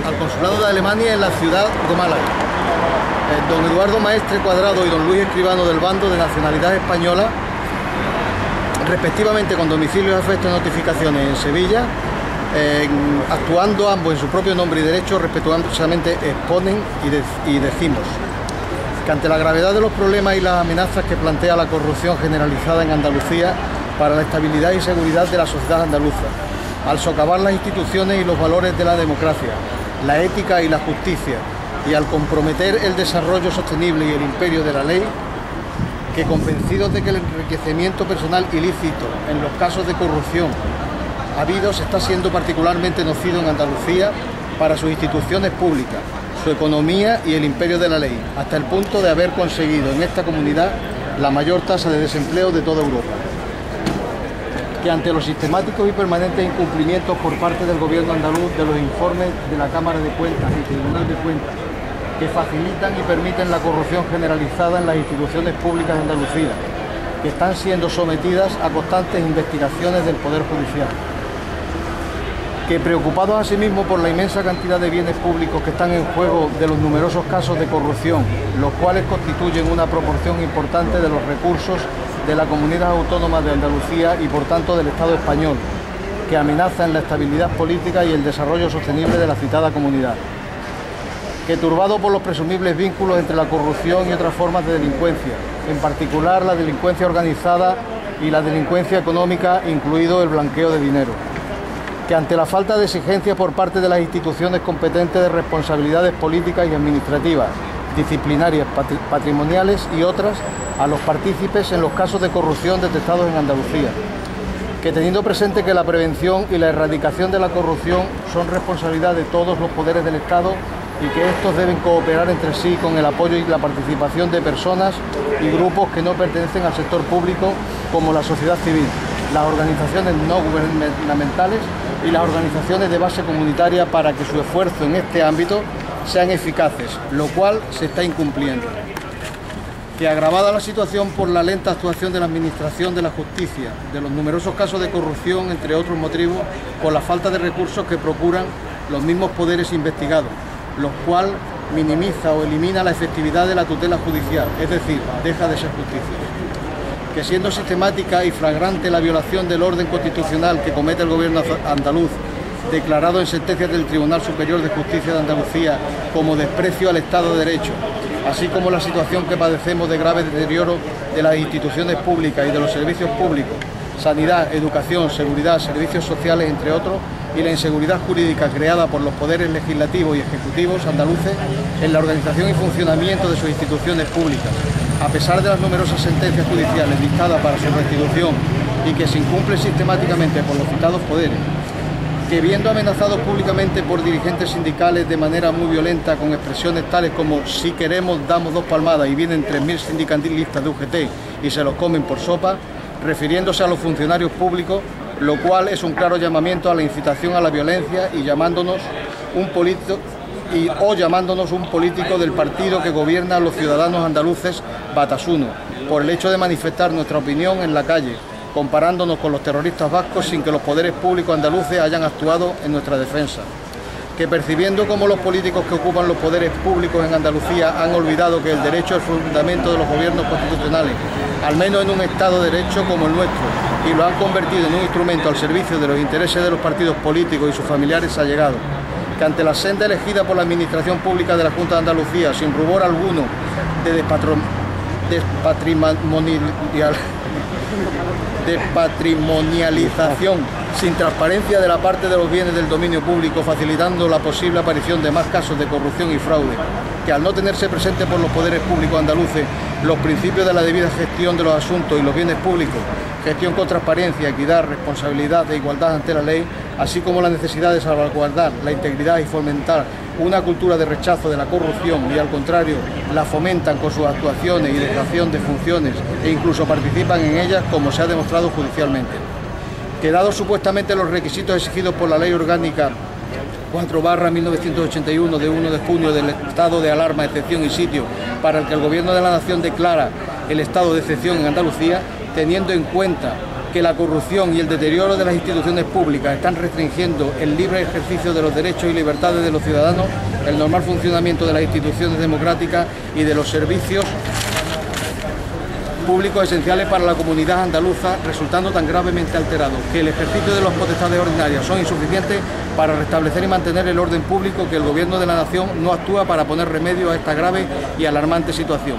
Al Consulado de Alemania en la ciudad de Málaga. Don Eduardo Maestre Cuadrado y don Luis Escribano del bando de nacionalidad española, respectivamente con domicilios, efectos y notificaciones en Sevilla, actuando ambos en su propio nombre y derecho, respetuosamente exponen y decimos que ante la gravedad de los problemas y las amenazas que plantea la corrupción generalizada en Andalucía para la estabilidad y seguridad de la sociedad andaluza, al socavar las instituciones y los valores de la democracia, la ética y la justicia, y al comprometer el desarrollo sostenible y el imperio de la ley, que convencidos de que el enriquecimiento personal ilícito en los casos de corrupción habidos está siendo particularmente nocivo en Andalucía para sus instituciones públicas, su economía y el imperio de la ley, hasta el punto de haber conseguido en esta comunidad la mayor tasa de desempleo de toda Europa. Que ante los sistemáticos y permanentes incumplimientos por parte del Gobierno andaluz de los informes de la Cámara de Cuentas y Tribunal de Cuentas, que facilitan y permiten la corrupción generalizada en las instituciones públicas de Andalucía, que están siendo sometidas a constantes investigaciones del Poder Judicial. Que preocupados asimismo por la inmensa cantidad de bienes públicos que están en juego de los numerosos casos de corrupción, los cuales constituyen una proporción importante de los recursos de la Comunidad Autónoma de Andalucía y por tanto del Estado español, que amenazan la estabilidad política y el desarrollo sostenible de la citada comunidad. Que turbado por los presumibles vínculos entre la corrupción y otras formas de delincuencia, en particular la delincuencia organizada y la delincuencia económica, incluido el blanqueo de dinero. Que ante la falta de exigencias por parte de las instituciones competentes de responsabilidades políticas y administrativas, disciplinarias, patrimoniales y otras, a los partícipes en los casos de corrupción detectados en Andalucía. Que teniendo presente que la prevención y la erradicación de la corrupción son responsabilidad de todos los poderes del Estado y que estos deben cooperar entre sí con el apoyo y la participación de personas y grupos que no pertenecen al sector público, como la sociedad civil, las organizaciones no gubernamentales y las organizaciones de base comunitaria, para que su esfuerzo en este ámbito sean eficaces, lo cual se está incumpliendo. Que agravada la situación por la lenta actuación de la Administración de la Justicia, de los numerosos casos de corrupción, entre otros motivos, por la falta de recursos que procuran los mismos poderes investigados, lo cual minimiza o elimina la efectividad de la tutela judicial, es decir, deja de ser justicia. Que siendo sistemática y flagrante la violación del orden constitucional que comete el Gobierno andaluz, declarado en sentencias del Tribunal Superior de Justicia de Andalucía como desprecio al Estado de Derecho, así como la situación que padecemos de grave deterioro de las instituciones públicas y de los servicios públicos, sanidad, educación, seguridad, servicios sociales, entre otros, y la inseguridad jurídica creada por los poderes legislativos y ejecutivos andaluces en la organización y funcionamiento de sus instituciones públicas, a pesar de las numerosas sentencias judiciales dictadas para su restitución y que se incumplen sistemáticamente por los citados poderes. Que viendo amenazados públicamente por dirigentes sindicales de manera muy violenta, con expresiones tales como "si queremos damos dos palmadas" y vienen 3.000 sindicalistas de UGT y se los comen por sopa, refiriéndose a los funcionarios públicos, lo cual es un claro llamamiento a la incitación a la violencia y llamándonos un político del partido que gobierna a los ciudadanos andaluces, Batasuna, por el hecho de manifestar nuestra opinión en la calle, comparándonos con los terroristas vascos sin que los poderes públicos andaluces hayan actuado en nuestra defensa. Que percibiendo cómo los políticos que ocupan los poderes públicos en Andalucía han olvidado que el derecho es el fundamento de los gobiernos constitucionales, al menos en un Estado de Derecho como el nuestro, y lo han convertido en un instrumento al servicio de los intereses de los partidos políticos y sus familiares allegados. Que ante la senda elegida por la Administración Pública de la Junta de Andalucía, sin rubor alguno de despatrimonialización, sin transparencia de la parte de los bienes del dominio público, facilitando la posible aparición de más casos de corrupción y fraude, que al no tenerse presente por los poderes públicos andaluces los principios de la debida gestión de los asuntos y los bienes públicos, gestión con transparencia, equidad, responsabilidad e igualdad ante la ley, así como la necesidad de salvaguardar la integridad y fomentar una cultura de rechazo de la corrupción y al contrario la fomentan con sus actuaciones y dejación de funciones e incluso participan en ellas, como se ha demostrado judicialmente. Que dados supuestamente los requisitos exigidos por la Ley Orgánica 4/1981 de 1 de junio del estado de alarma, excepción y sitio, para el que el Gobierno de la Nación declara el estado de excepción en Andalucía, teniendo en cuenta que la corrupción y el deterioro de las instituciones públicas están restringiendo el libre ejercicio de los derechos y libertades de los ciudadanos, el normal funcionamiento de las instituciones democráticas y de los servicios públicos esenciales para la comunidad andaluza, resultando tan gravemente alterados que el ejercicio de las potestades ordinarias son insuficientes para restablecer y mantener el orden público, que el Gobierno de la Nación no actúa para poner remedio a esta grave y alarmante situación.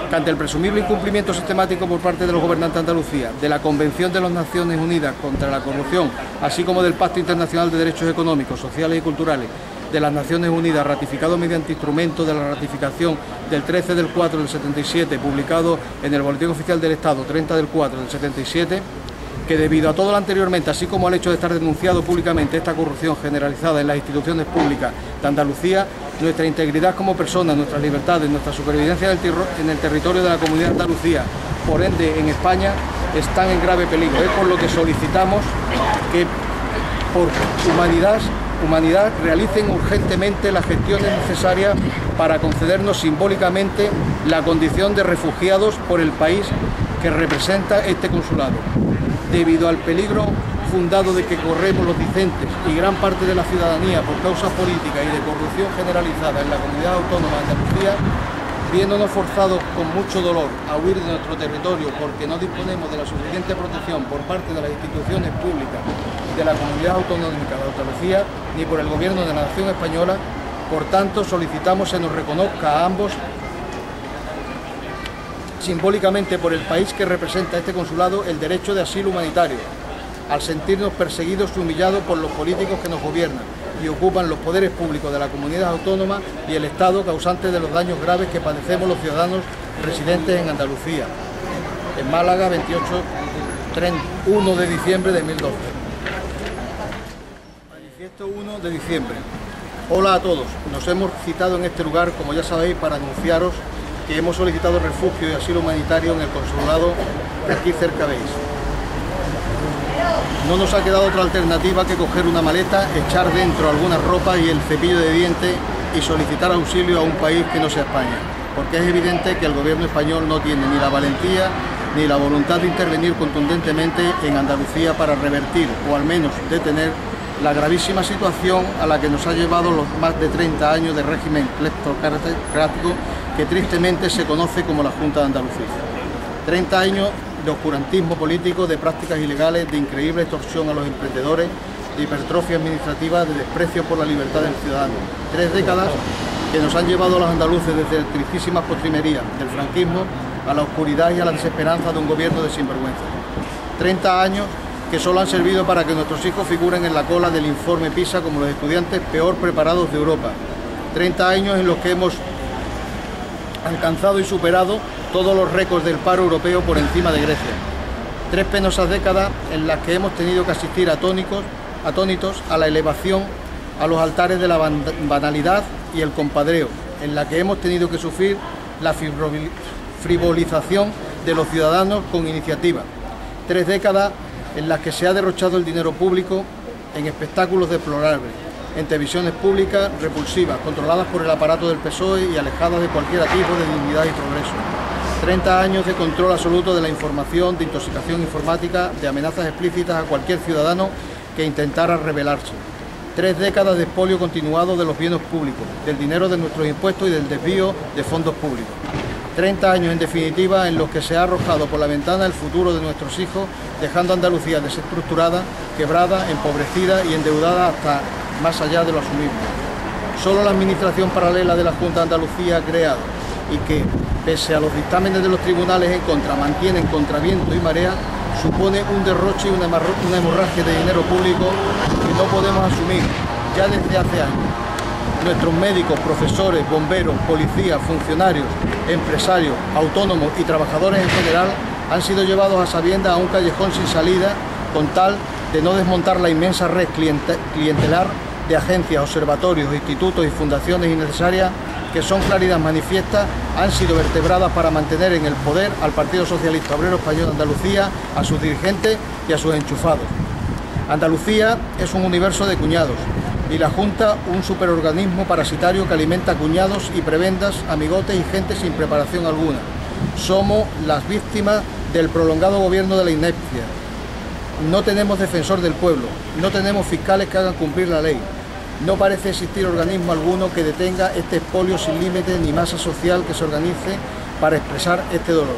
Que ante el presumible incumplimiento sistemático por parte de los gobernantes de Andalucía de la Convención de las Naciones Unidas contra la Corrupción, así como del Pacto Internacional de Derechos Económicos, Sociales y Culturales de las Naciones Unidas, ratificado mediante instrumento de la ratificación del 13 del 4 del 77, publicado en el Boletín Oficial del Estado 30 del 4 del 77, que debido a todo lo anteriormente, así como al hecho de estar denunciado públicamente esta corrupción generalizada en las instituciones públicas de Andalucía, nuestra integridad como personas, nuestras libertades, nuestra supervivencia en el territorio de la Comunidad de Andalucía, por ende en España, están en grave peligro. Es por lo que solicitamos que por humanidad realicen urgentemente las gestiones necesarias para concedernos simbólicamente la condición de refugiados por el país que representa este consulado. Debido al peligro fundado de que corremos los discentes y gran parte de la ciudadanía por causas políticas y de corrupción generalizada en la Comunidad Autónoma de Andalucía, viéndonos forzados con mucho dolor a huir de nuestro territorio porque no disponemos de la suficiente protección por parte de las instituciones públicas de la Comunidad Autonómica de Andalucía ni por el Gobierno de la Nación Española, por tanto solicitamos se nos reconozca a ambos simbólicamente por el país que representa este consulado el derecho de asilo humanitario, al sentirnos perseguidos y humillados por los políticos que nos gobiernan y ocupan los poderes públicos de la comunidad autónoma y el Estado, causantes de los daños graves que padecemos los ciudadanos residentes en Andalucía. En Málaga, 1 de diciembre de 2012. Manifiesto 1 de diciembre. Hola a todos. Nos hemos citado en este lugar, como ya sabéis, para anunciaros que hemos solicitado refugio y asilo humanitario en el consulado que aquí cerca veis. No nos ha quedado otra alternativa que coger una maleta, echar dentro algunas ropas y el cepillo de dientes y solicitar auxilio a un país que no sea España, porque es evidente que el gobierno español no tiene ni la valentía ni la voluntad de intervenir contundentemente en Andalucía para revertir o al menos detener la gravísima situación a la que nos ha llevado los más de 30 años de régimen cleptocrático que tristemente se conoce como la Junta de Andalucía. 30 años de oscurantismo político, de prácticas ilegales, de increíble extorsión a los emprendedores, de hipertrofia administrativa, de desprecio por la libertad del ciudadano. 3 décadas que nos han llevado a los andaluces desde tristísimas postrimerías del franquismo a la oscuridad y a la desesperanza de un gobierno de sinvergüenza. 30 años que solo han servido para que nuestros hijos figuren en la cola del informe PISA como los estudiantes peor preparados de Europa. 30 años en los que hemos alcanzado y superado todos los récords del paro europeo por encima de Grecia. 3 penosas décadas en las que hemos tenido que asistir atónitos a la elevación a los altares de la banalidad y el compadreo, en la que hemos tenido que sufrir la frivolización de los ciudadanos con iniciativa. 3 décadas en las que se ha derrochado el dinero público en espectáculos deplorables, en televisiones públicas repulsivas, controladas por el aparato del PSOE y alejadas de cualquier atisbo de dignidad y progreso. 30 años de control absoluto de la información, de intoxicación informática, de amenazas explícitas a cualquier ciudadano que intentara rebelarse. 3 décadas de expolio continuado de los bienes públicos, del dinero de nuestros impuestos y del desvío de fondos públicos. 30 años, en definitiva, en los que se ha arrojado por la ventana el futuro de nuestros hijos, dejando a Andalucía desestructurada, quebrada, empobrecida y endeudada hasta más allá de lo asumible. Solo la administración paralela de la Junta de Andalucía ha creado y que, pese a los dictámenes de los tribunales en contra, mantienen contra viento y marea, supone un derroche y una hemorragia de dinero público que no podemos asumir ya desde hace años. Nuestros médicos, profesores, bomberos, policías, funcionarios, empresarios, autónomos y trabajadores en general han sido llevados a sabiendas a un callejón sin salida con tal de no desmontar la inmensa red clientelar de agencias, observatorios, institutos y fundaciones innecesarias que son claridad manifiesta, han sido vertebradas para mantener en el poder al Partido Socialista Obrero Español de Andalucía, a sus dirigentes y a sus enchufados. Andalucía es un universo de cuñados y la Junta un superorganismo parasitario que alimenta cuñados y prebendas, amigotes y gente sin preparación alguna. Somos las víctimas del prolongado gobierno de la inepcia, No tenemos defensor del pueblo, no tenemos fiscales que hagan cumplir la ley. No parece existir organismo alguno que detenga este expolio sin límite ni masa social que se organice para expresar este dolor.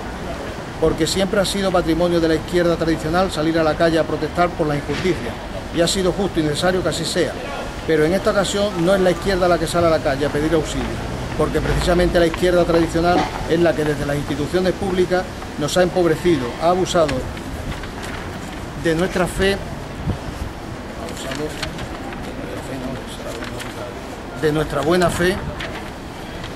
Porque siempre ha sido patrimonio de la izquierda tradicional salir a la calle a protestar por la injusticia, y ha sido justo y necesario que así sea. Pero en esta ocasión no es la izquierda la que sale a la calle a pedir auxilio, porque precisamente la izquierda tradicional es la que desde las instituciones públicas nos ha empobrecido, ha abusado de nuestra fe, de nuestra buena fe,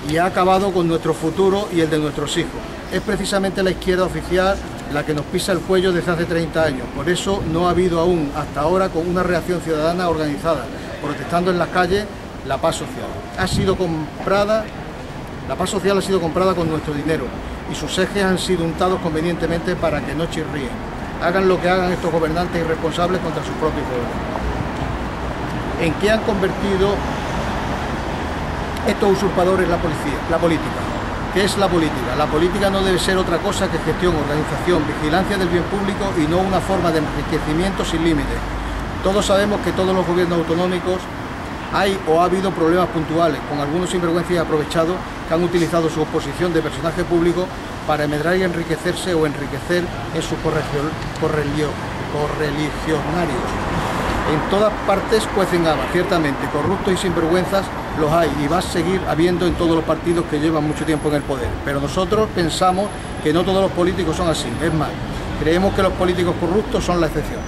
y ha acabado con nuestro futuro y el de nuestros hijos. Es precisamente la izquierda oficial la que nos pisa el cuello desde hace 30 años. Por eso no ha habido aún, hasta ahora, con una reacción ciudadana organizada, protestando en las calles, la paz social. La paz social ha sido comprada con nuestro dinero y sus ejes han sido untados convenientemente para que no chirríen. Hagan lo que hagan estos gobernantes irresponsables contra su propio pueblo. ¿En qué han convertido estos usurpadores la política? ¿Qué es la política? La política no debe ser otra cosa que gestión, organización, vigilancia del bien público y no una forma de enriquecimiento sin límites. Todos sabemos que todos los gobiernos autonómicos hay o ha habido problemas puntuales, con algunos sinvergüenzas aprovechados que han utilizado su posición de personaje público para emedrar y enriquecerse o enriquecer en sus correligionarios. En todas partes cuecen habas, ciertamente, corruptos y sinvergüenzas los hay y va a seguir habiendo en todos los partidos que llevan mucho tiempo en el poder. Pero nosotros pensamos que no todos los políticos son así, es más, creemos que los políticos corruptos son la excepción.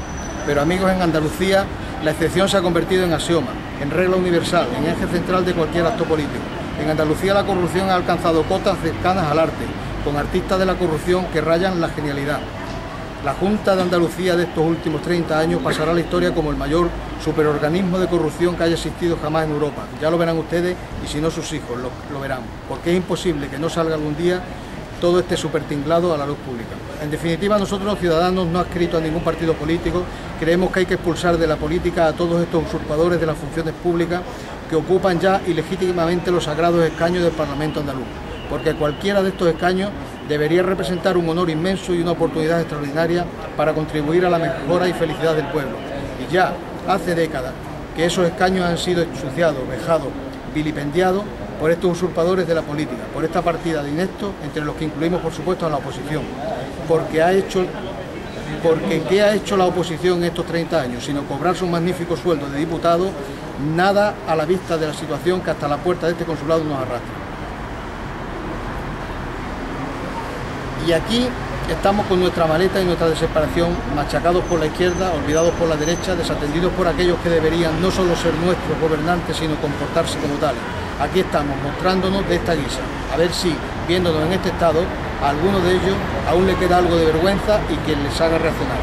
Pero amigos, en Andalucía la excepción se ha convertido en axioma, en regla universal, en eje central de cualquier acto político. En Andalucía la corrupción ha alcanzado cotas cercanas al arte, con artistas de la corrupción que rayan la genialidad. La Junta de Andalucía de estos últimos 30 años pasará a la historia como el mayor superorganismo de corrupción que haya existido jamás en Europa. Ya lo verán ustedes y si no sus hijos lo verán, porque es imposible que no salga algún día todo este supertinglado a la luz pública. En definitiva, nosotros los ciudadanos, no adscritos a ningún partido político, creemos que hay que expulsar de la política a todos estos usurpadores de las funciones públicas que ocupan ya ilegítimamente los sagrados escaños del Parlamento andaluz, porque cualquiera de estos escaños debería representar un honor inmenso y una oportunidad extraordinaria para contribuir a la mejora y felicidad del pueblo. Y ya hace décadas que esos escaños han sido ensuciados, vejados, vilipendiados por estos usurpadores de la política, por esta partida de ineptos, entre los que incluimos por supuesto a la oposición. Porque ¿qué ha hecho la oposición en estos 30 años? Sino cobrarse un magnífico sueldo de diputado, nada a la vista de la situación que hasta la puerta de este consulado nos arrastra. Y aquí estamos con nuestra maleta y nuestra desesperación, machacados por la izquierda, olvidados por la derecha, desatendidos por aquellos que deberían no solo ser nuestros gobernantes, sino comportarse como tales. Aquí estamos, mostrándonos de esta guisa, a ver si, viéndonos en este estado, a alguno de ellos aún le queda algo de vergüenza y que les haga reaccionar.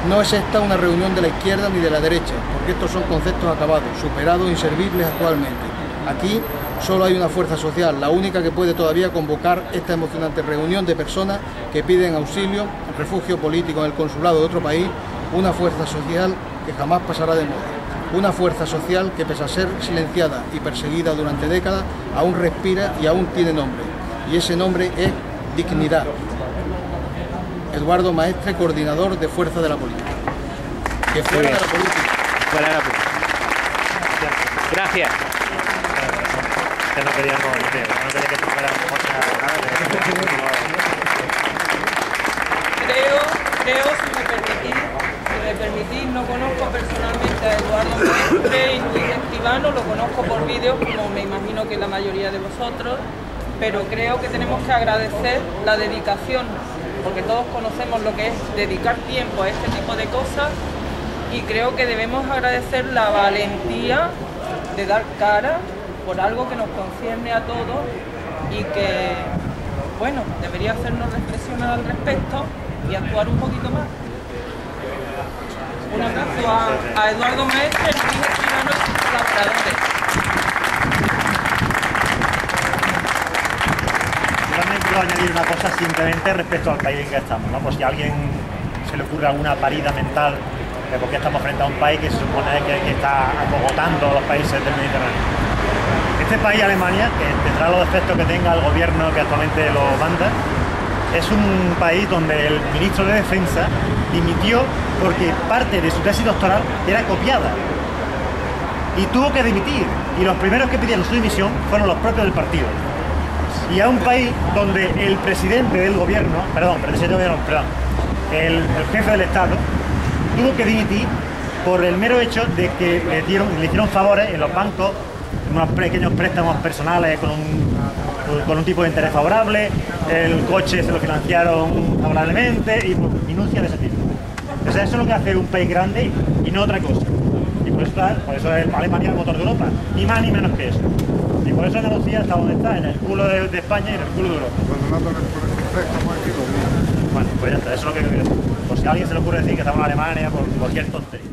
No es esta una reunión de la izquierda ni de la derecha, porque estos son conceptos acabados, superados, inservibles actualmente. Aquí solo hay una fuerza social, la única que puede todavía convocar esta emocionante reunión de personas que piden auxilio, refugio político en el consulado de otro país, una fuerza social que jamás pasará de moda. Una fuerza social que, pese a ser silenciada y perseguida durante décadas, aún respira y aún tiene nombre. Y ese nombre es dignidad. Eduardo Maestre, coordinador de Fuerza de la Política. Que fuera de la política. Fuera de la política. Gracias. Que no quería que Creo, si me permitís, no conozco personalmente a Eduardo Maestre y Luis Escribano, lo conozco por vídeos, como me imagino que la mayoría de vosotros, pero creo que tenemos que agradecer la dedicación, porque todos conocemos lo que es dedicar tiempo a este tipo de cosas, y creo que debemos agradecer la valentía de dar cara por algo que nos concierne a todos y que, bueno, debería hacernos reflexionar al respecto y actuar un poquito más. Un abrazo a Eduardo Maestre, Luis Escribano y sus colaboradores. Yo también quiero añadir una cosa simplemente respecto al país en que estamos, ¿no? Por si a alguien se le ocurre alguna parida mental de por qué estamos frente a un país que se supone que está acogotando a los países del Mediterráneo. Este país, Alemania, que tendrá los defectos que tenga el gobierno que actualmente lo manda, es un país donde el ministro de Defensa dimitió porque parte de su tesis doctoral era copiada. Y tuvo que dimitir. Y los primeros que pidieron su dimisión fueron los propios del partido. Y a un país donde el presidente del gobierno, el jefe del Estado, tuvo que dimitir por el mero hecho de que le hicieron favores en los bancos, unos pequeños préstamos personales con un tipo de interés favorable, el coche se lo financiaron favorablemente y minucias de ese tipo. O sea, eso es lo que hace un país grande y no otra cosa. Y por eso es Alemania el motor de Europa, ni más ni menos que eso. Y por eso Andalucía está donde está, en el culo de España y en el culo de Europa. Bueno, pues ya está, eso es lo que quiero decir. Por si a alguien se le ocurre decir que estamos en Alemania por cualquier tontería.